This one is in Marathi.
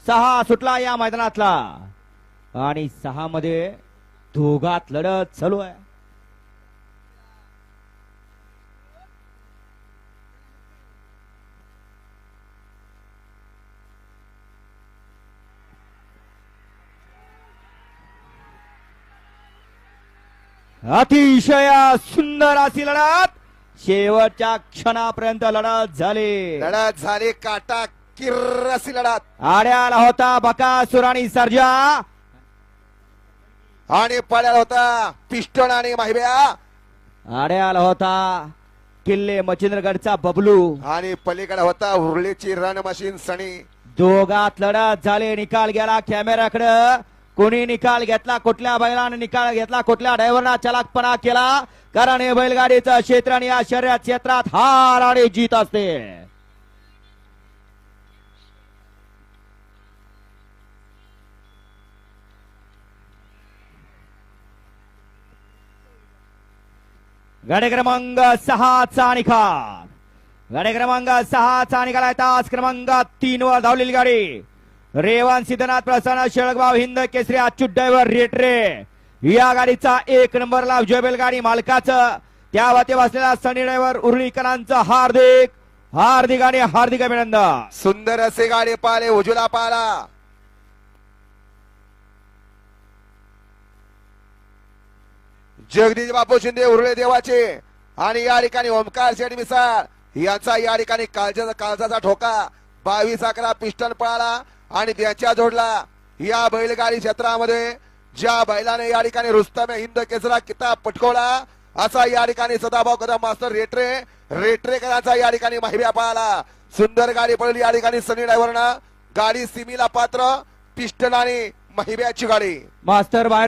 6 सुटला या मैदानातला आणि 6 मध्ये दोघात लढत चालू आहे. अतिशय सुंदर अशी लढत शेवटच्या क्षणापर्यंत लढत झाली. काटा किर्र अशी लढत. आड्याला होता बकासूर आणि सर्जा आणि पड्याला होता पिस्टन आणि माहिब्या. आड्याला होता किल्ले मच्छिंद्रगडचा बबलू आणि पलीकडे होता उरळीची रन मशीन सणी. दोघात लढत झाले. निकाल गेला कॅमेऱ्याकडे. कोणी निकाल घेतला, कुठल्या बैलाने निकाल घेतला, कुठल्या ड्रायव्हरना चलाकपणा केला, कारण हे बैलगाडीचं क्षेत्र आणि या शर्यत क्षेत्रात हार आणि जीत असते. गाडी क्रमांक 6चा निकाल. गाडी क्रमांक 6चा निकाल आहे. तास क्रमांक 3 वर धावलेली गाडी रेवान सिद्धनाथ प्रसन्न शेळगाव हिंद केसरी अच्युत ड्रायव्हर रेटरे या गाडीचा 1 नंबरला विजय बैलगाडी मालकाचं त्या वती बसलेला सनी ड्रायव्हर उरळीकरांचं हार्दिक आणि हार्दिक अभिनंदन. सुंदर असे गाडी पाले उजला पाला. जगदीश बापू शिंदे उरळे देवाचे आणि या ठिकाणी ओमकार शेठ मिसाळ यांचा या ठिकाणी काळजाचा ठोका 22-11 पिस्टन पळाला आणि त्याच्या जोडला. या बैलगाडी क्षेत्रामध्ये ज्या बैलाने या ठिकाणी रुस्तम हिंद केसरा किताब पटकवला असा या ठिकाणी सदाभाऊ कदम मास्टर रेटरेकरांचा या ठिकाणी माहिब्या पळाला. सुंदर गाडी पळली या ठिकाणी सनी ड्रायव्हरनं. गाडी सिमीला पात्र पिस्टन आणि माहिब्याची गाडी मास्टर बाहेर